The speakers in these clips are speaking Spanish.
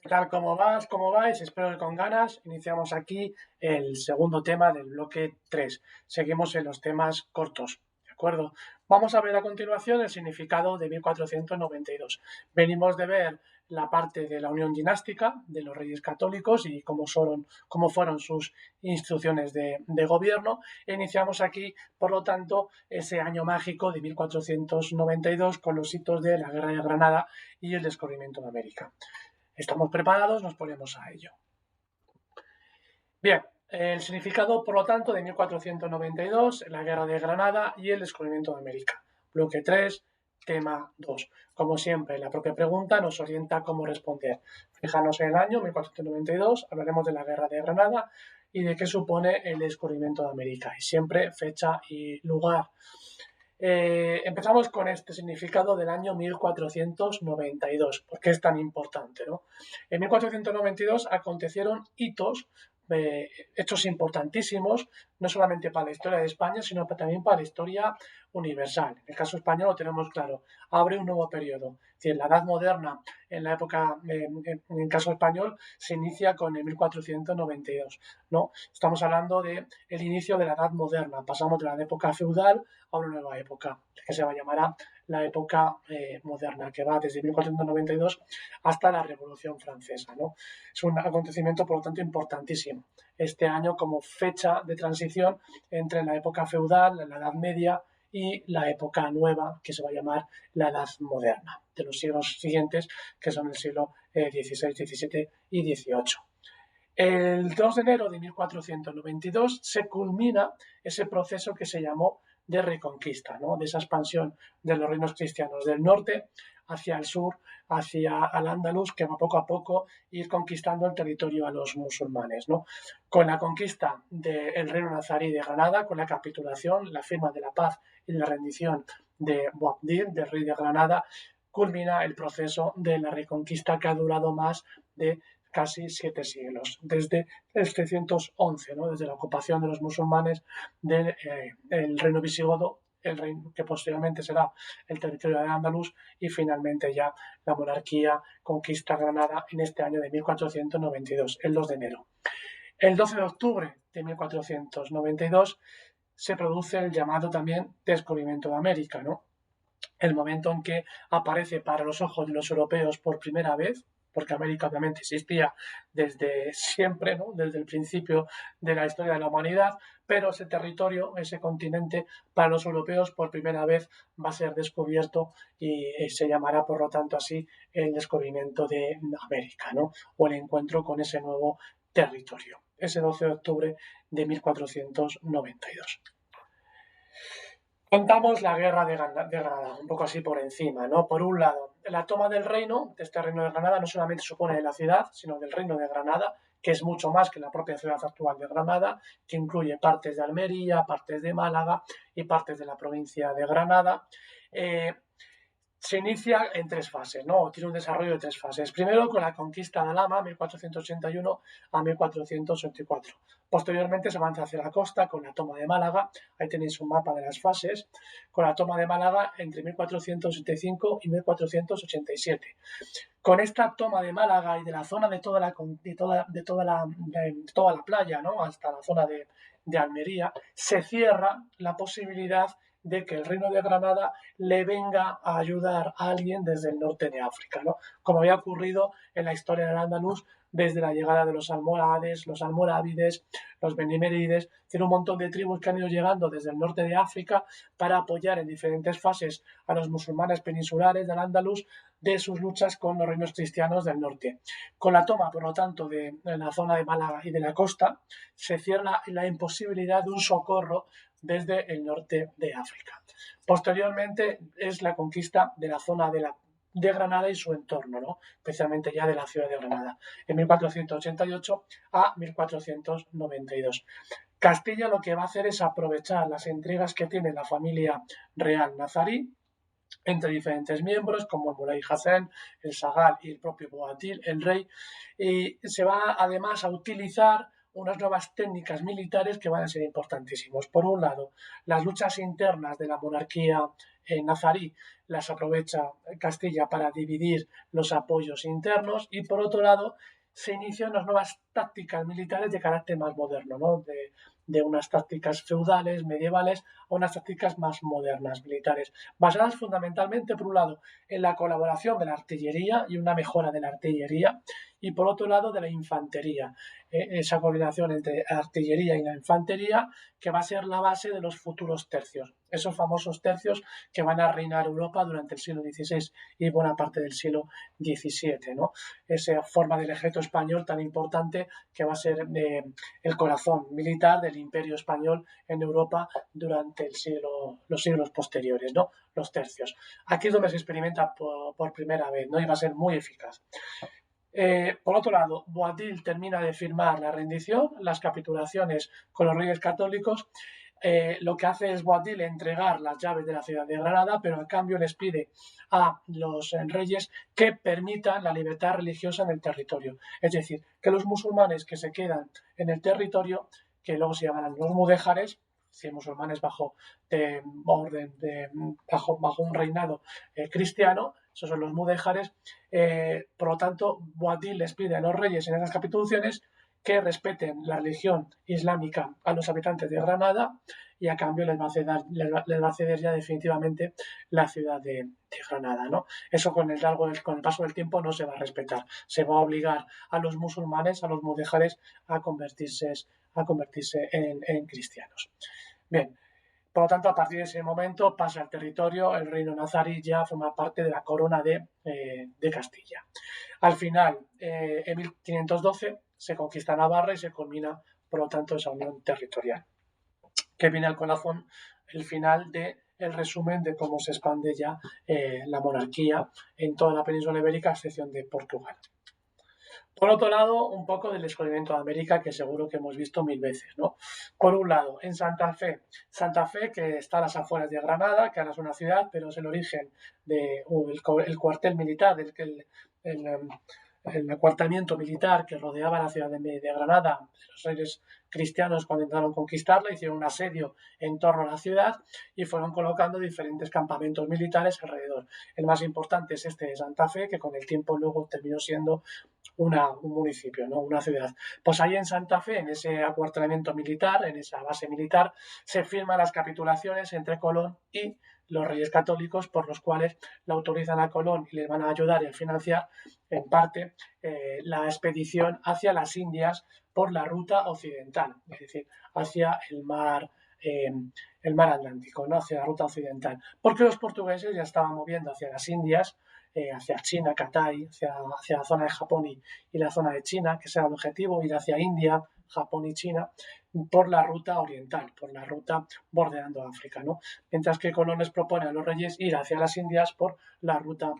¿Qué tal? ¿Cómo vas? ¿Cómo vais? Espero que con ganas. Iniciamos aquí el segundo tema del bloque 3. Seguimos en los temas cortos, ¿de acuerdo? Vamos a ver a continuación el significado de 1492. Venimos de ver la parte de la unión dinástica de los reyes católicos y cómo fueron sus instrucciones de gobierno. E iniciamos aquí, por lo tanto, ese año mágico de 1492 con los hitos de la Guerra de Granada y el descubrimiento de América. ¿Estamos preparados? Nos ponemos a ello. Bien, el significado, por lo tanto, de 1492, la Guerra de Granada y el descubrimiento de América. Bloque 3, tema 2. Como siempre, la propia pregunta nos orienta a cómo responder. Fijanos en el año 1492, hablaremos de la Guerra de Granada y de qué supone el descubrimiento de América. Y siempre fecha y lugar. Empezamos con este significado del año 1492. ¿Por qué es tan importante, no? En 1492 acontecieron hechos importantísimos, no solamente para la historia de España, sino también para la historia universal. En el caso español lo tenemos claro, abre un nuevo periodo. Es decir, la Edad Moderna, en la época, en el caso español, se inicia con el 1492. ¿No? Estamos hablando del inicio de la Edad Moderna. Pasamos de la época feudal a una nueva época, que se llamará la época moderna, que va desde 1492 hasta la Revolución Francesa, ¿no? Es un acontecimiento, por lo tanto, importantísimo. Este año como fecha de transición entre la época feudal, la Edad Media, y la época nueva, que se va a llamar la Edad Moderna, de los siglos siguientes, que son el siglo XVI, XVII y XVIII. El 2 de enero de 1492 se culmina ese proceso que se llamó de reconquista, ¿no? De esa expansión de los reinos cristianos del norte hacia el sur, hacia Al-Ándalus, que va poco a poco ir conquistando el territorio a los musulmanes, ¿no? Con la conquista del reino nazarí de Granada, con la capitulación, la firma de la paz y la rendición de Boabdil, del rey de Granada, culmina el proceso de la reconquista que ha durado más de casi 7 siglos, desde el 711, ¿no? Desde la ocupación de los musulmanes del reino visigodo, el reino que posteriormente será el territorio de Andaluz y finalmente ya la monarquía conquista Granada en este año de 1492, el 2 de enero. El 12 de octubre de 1492 se produce el llamado también descubrimiento de América, ¿no? El momento en que aparece para los ojos de los europeos por primera vez, porque América obviamente existía desde siempre, ¿no? Desde el principio de la historia de la humanidad, pero ese territorio, ese continente, para los europeos por primera vez va a ser descubierto y se llamará, por lo tanto, así el descubrimiento de América, ¿no? O el encuentro con ese nuevo territorio, ese 12 de octubre de 1492. Contamos la guerra de Granada, un poco así por encima, ¿no? Por un lado, la toma del reino, de este reino de Granada, no solamente supone de la ciudad, sino del reino de Granada, que es mucho más que la propia ciudad actual de Granada, que incluye partes de Almería, partes de Málaga y partes de la provincia de Granada. Se inicia en 3 fases, ¿no? Tiene un desarrollo de 3 fases. Primero con la conquista de Alhama, 1481 a 1484. Posteriormente se avanza hacia la costa con la toma de Málaga. Ahí tenéis un mapa de las fases. Con la toma de Málaga entre 1485 y 1487. Con esta toma de Málaga y de la zona de toda la playa, ¿no? Hasta la zona de Almería, se cierra la posibilidad de que el reino de Granada le venga a ayudar a alguien desde el norte de África, ¿no? Como había ocurrido en la historia del Andaluz desde la llegada de los almohades, los almorávides, los benimerides, tiene un montón de tribus que han ido llegando desde el norte de África para apoyar en diferentes fases a los musulmanes peninsulares del Andaluz de sus luchas con los reinos cristianos del norte. Con la toma, por lo tanto, de la zona de Málaga y de la costa, se cierra la imposibilidad de un socorro desde el norte de África. Posteriormente es la conquista de la zona de Granada y su entorno, ¿no? Especialmente ya de la ciudad de Granada, en 1488 a 1492. Castilla lo que va a hacer es aprovechar las intrigas que tiene la familia real nazarí entre diferentes miembros como el Mulay Hassan, el Sagal y el propio Boabdil, el rey, y se va además a utilizar unas nuevas técnicas militares que van a ser importantísimos. Por un lado, las luchas internas de la monarquía nazarí las aprovecha Castilla para dividir los apoyos internos y por otro lado se inician unas nuevas tácticas militares de carácter más moderno, ¿no? de unas tácticas feudales, medievales, a unas tácticas más modernas, militares, basadas fundamentalmente, por un lado, en la colaboración de la artillería y una mejora de la artillería, y por otro lado, de la infantería, esa coordinación entre artillería y la infantería, que va a ser la base de los futuros tercios, esos famosos tercios que van a reinar Europa durante el siglo XVI y buena parte del siglo XVII, ¿no? Esa forma del ejército español tan importante que va a ser el corazón militar del imperio español en Europa durante los siglos posteriores, ¿no? Los tercios. Aquí es donde se experimenta por primera vez, ¿no? Y va a ser muy eficaz. Por otro lado, Boabdil termina de firmar la rendición, las capitulaciones con los reyes católicos. Lo que hace es Boabdil entregar las llaves de la ciudad de Granada, pero a cambio les pide a los reyes que permitan la libertad religiosa en el territorio. Es decir, que los musulmanes que se quedan en el territorio, que luego se llamarán los mudéjares, si musulmanes bajo un reinado cristiano, esos son los mudéjares. Por lo tanto, Boabdil les pide a los reyes en esas capitulaciones que respeten la religión islámica a los habitantes de Granada y a cambio les va a ceder ya definitivamente la ciudad de Granada, ¿no? Eso con el paso del tiempo no se va a respetar. Se va a obligar a los musulmanes, a los mudéjares, a convertirse en cristianos. Bien, por lo tanto, a partir de ese momento pasa el territorio, el reino nazarí ya forma parte de la corona de Castilla. Al final, en 1512, se conquista Navarra y se culmina, por lo tanto, esa unión territorial, que viene al corazón el final del resumen de cómo se expande ya la monarquía en toda la península ibérica, a excepción de Portugal. Por otro lado, un poco del descubrimiento de América, que seguro que hemos visto mil veces, ¿no? Por un lado, en Santa Fe, que está a las afueras de Granada, que ahora es una ciudad, pero es el origen del cuartel militar, el acuartamiento militar que rodeaba la ciudad de Granada, los reyes cristianos cuando intentaron conquistarla, hicieron un asedio en torno a la ciudad y fueron colocando diferentes campamentos militares alrededor. El más importante es este de Santa Fe, que con el tiempo luego terminó siendo un municipio, ¿no? Una ciudad. Pues ahí en Santa Fe, en ese acuartelamiento militar, en esa base militar, se firman las capitulaciones entre Colón y los reyes católicos, por los cuales le autorizan a Colón y le van a ayudar y a financiar, en parte, la expedición hacia las Indias por la ruta occidental, es decir, hacia el mar Atlántico, ¿no? Hacia la ruta occidental. Porque los portugueses ya estaban moviendo hacia las Indias, hacia China, Cathay, hacia la zona de Japón y la zona de China, que será el objetivo, ir hacia India, Japón y China, por la ruta oriental, por la ruta bordeando África, ¿no? Mientras que Colón les propone a los reyes ir hacia las Indias por la ruta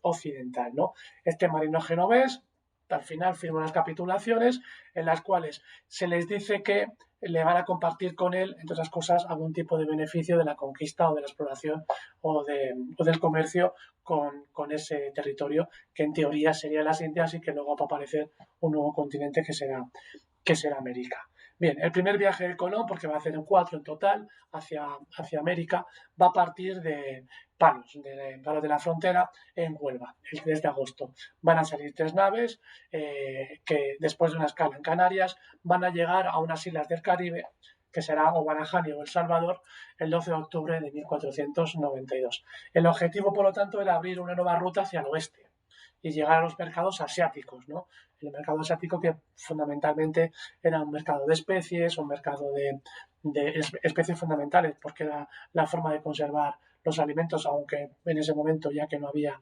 occidental, ¿no? Este marino genovés al final firma unas capitulaciones en las cuales se les dice que le van a compartir con él, entre otras cosas, algún tipo de beneficio de la conquista o de la exploración o del comercio con ese territorio, que en teoría sería las Indias y que luego va a aparecer un nuevo continente que será América. Bien, el primer viaje de Colón, porque va a hacer 4 en total hacia América, va a partir de Palos de la Frontera, en Huelva, el 3 de agosto. Van a salir 3 naves que después de una escala en Canarias van a llegar a unas islas del Caribe, que será o Guanajani o El Salvador, el 12 de octubre de 1492. El objetivo, por lo tanto, era abrir una nueva ruta hacia el oeste y llegar a los mercados asiáticos, ¿no? El mercado asiático, que fundamentalmente era un mercado de especies, un mercado de especies fundamentales, porque era la forma de conservar los alimentos, aunque en ese momento, ya que no había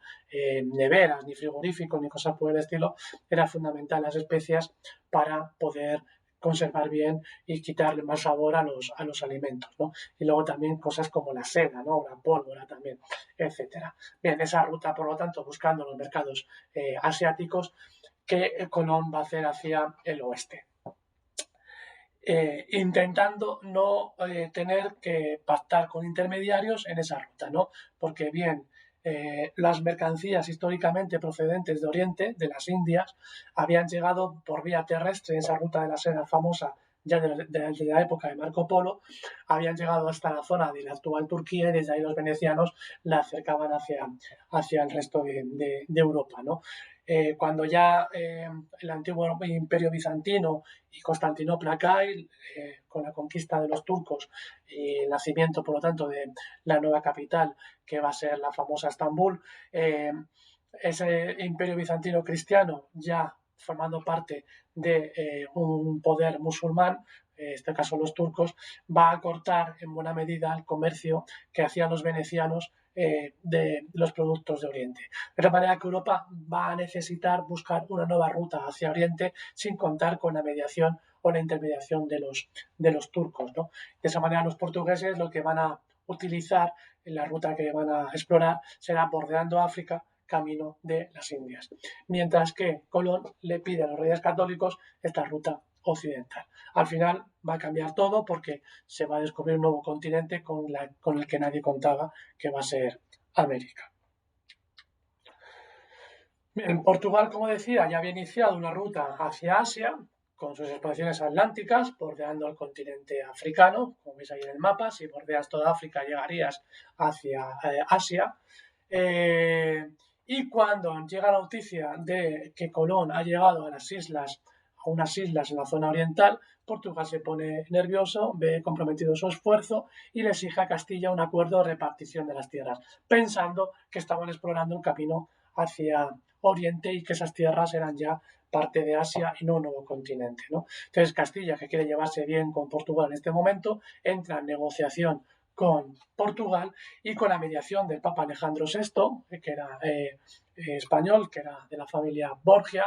neveras, ni frigoríficos, ni cosas por el estilo, era fundamental las especias para poder conservar bien y quitarle más sabor a los alimentos, ¿no? Y luego también cosas como la seda, ¿no? La pólvora también, etcétera. Bien, esa ruta, por lo tanto, buscando los mercados asiáticos, que Colón va a hacer hacia el oeste. Intentando no tener que pactar con intermediarios en esa ruta, ¿no? Porque bien las mercancías históricamente procedentes de Oriente, de las Indias, habían llegado por vía terrestre en esa ruta de la seda famosa ya de la época de Marco Polo, habían llegado hasta la zona de la actual Turquía y desde ahí los venecianos la acercaban hacia el resto de Europa, ¿no? Cuando ya el antiguo imperio bizantino y Constantinopla cae, con la conquista de los turcos y el nacimiento, por lo tanto, de la nueva capital, que va a ser la famosa Estambul, ese imperio bizantino cristiano ya formando parte de un poder musulmán, en este caso los turcos, va a cortar en buena medida el comercio que hacían los venecianos de los productos de Oriente. De la manera que Europa va a necesitar buscar una nueva ruta hacia Oriente sin contar con la mediación o la intermediación de los turcos, ¿no? De esa manera los portugueses lo que van a utilizar en la ruta que van a explorar será bordeando África, camino de las Indias. Mientras que Colón le pide a los reyes católicos esta ruta occidental. Al final va a cambiar todo porque se va a descubrir un nuevo continente con el que nadie contaba, que va a ser América. En Portugal, como decía, ya había iniciado una ruta hacia Asia, con sus exploraciones atlánticas, bordeando el continente africano, como veis ahí en el mapa. Si bordeas toda África llegarías hacia Asia. Y cuando llega la noticia de que Colón ha llegado a unas islas en la zona oriental, Portugal se pone nervioso, ve comprometido su esfuerzo y le exige a Castilla un acuerdo de repartición de las tierras, pensando que estaban explorando un camino hacia Oriente y que esas tierras eran ya parte de Asia y no un nuevo continente, ¿no? Entonces Castilla, que quiere llevarse bien con Portugal en este momento, entra en negociación con Portugal y con la mediación del Papa Alejandro VI, que era español, que era de la familia Borgia,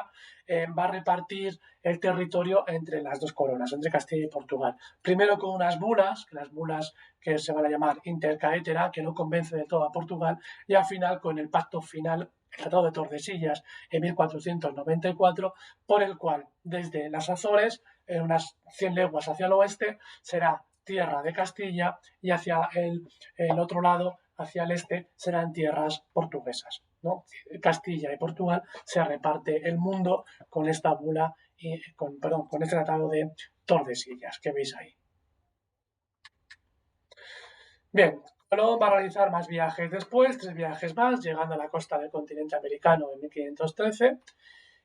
va a repartir el territorio entre las dos coronas, entre Castilla y Portugal. Primero con unas bulas, las bulas que se van a llamar intercaetera, que no convence de todo a Portugal, y al final con el pacto final, el Tratado de Tordesillas en 1494, por el cual desde las Azores, en unas 100 leguas hacia el oeste, será tierra de Castilla y hacia el otro lado, hacia el este, serán tierras portuguesas, ¿no? Castilla y Portugal se reparte el mundo con esta bula y con este tratado de Tordesillas que veis ahí. Bien, Colón va a realizar más viajes después, 3 viajes más, llegando a la costa del continente americano en 1513.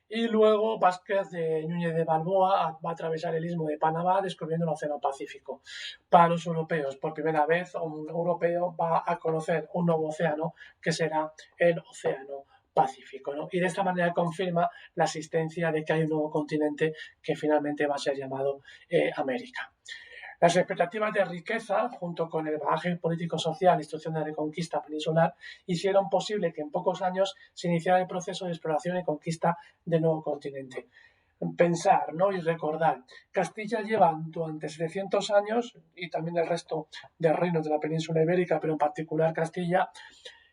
Y luego Vázquez de Núñez de Balboa va a atravesar el istmo de Panamá descubriendo el Océano Pacífico. Para los europeos, por primera vez, un europeo va a conocer un nuevo océano que será el Océano Pacífico, ¿no? Y de esta manera confirma la existencia de que hay un nuevo continente que finalmente va a ser llamado América. Las expectativas de riqueza, junto con el bagaje político-social e instrucción de reconquista peninsular, hicieron posible que en pocos años se iniciara el proceso de exploración y conquista del nuevo continente. Pensar, ¿no? Y recordar, Castilla lleva durante 700 años, y también el resto de reinos de la península ibérica, pero en particular Castilla,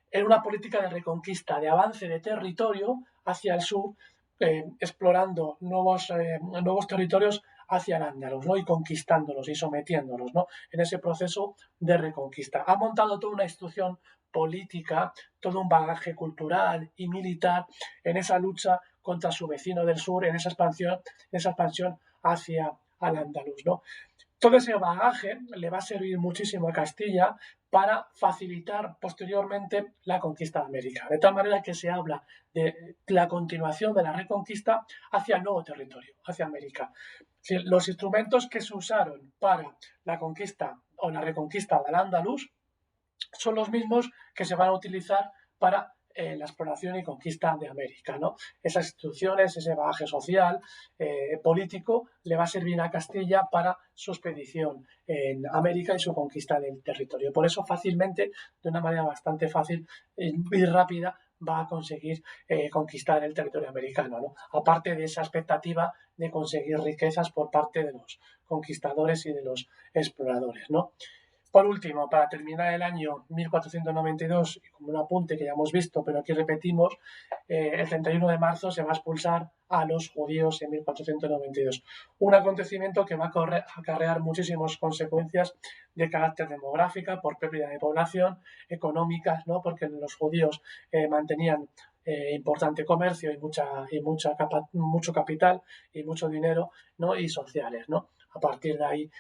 en una política de reconquista, de avance de territorio hacia el sur, explorando nuevos territorios hacia el Andalus, ¿no? Y conquistándolos y sometiéndolos, ¿no? En ese proceso de reconquista. Ha montado toda una institución política, todo un bagaje cultural y militar en esa lucha contra su vecino del sur, en esa expansión hacia al Andalus, ¿no? Todo ese bagaje le va a servir muchísimo a Castilla para facilitar posteriormente la conquista de América. De tal manera que se habla de la continuación de la reconquista hacia el nuevo territorio, hacia América. Los instrumentos que se usaron para la conquista o la reconquista del Andalus son los mismos que se van a utilizar para la exploración y conquista de América, ¿no? Esas instituciones, ese bagaje social, político, le va a servir a Castilla para su expedición en América y su conquista del territorio. Por eso fácilmente, de una manera bastante fácil y rápida, va a conseguir conquistar el territorio americano, ¿no? Aparte de esa expectativa de conseguir riquezas por parte de los conquistadores y de los exploradores, ¿no? Por último, para terminar el año 1492, y como un apunte que ya hemos visto, pero aquí repetimos, el 31 de marzo se va a expulsar a los judíos en 1492. Un acontecimiento que va a acarrear muchísimas consecuencias de carácter demográfica, por pérdida de población, económicas, ¿no? Porque los judíos mantenían importante comercio y mucho capital y mucho dinero, ¿no? Y sociales, ¿no? A partir de ahí,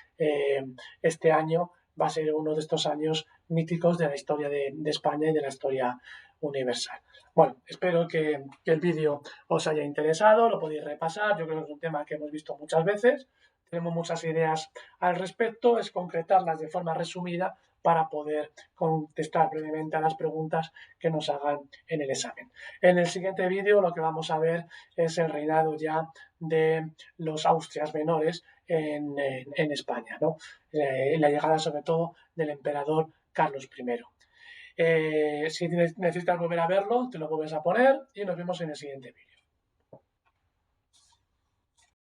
este año va a ser uno de estos años míticos de la historia de España y de la historia universal. Bueno, espero que el vídeo os haya interesado, lo podéis repasar, yo creo que es un tema que hemos visto muchas veces, tenemos muchas ideas al respecto, es concretarlas de forma resumida para poder contestar brevemente a las preguntas que nos hagan en el examen. En el siguiente vídeo lo que vamos a ver es el reinado ya de los Austrias menores en España, ¿no? La llegada sobre todo del emperador Carlos I. Si necesitas volver a verlo, te lo vuelves a poner y nos vemos en el siguiente vídeo.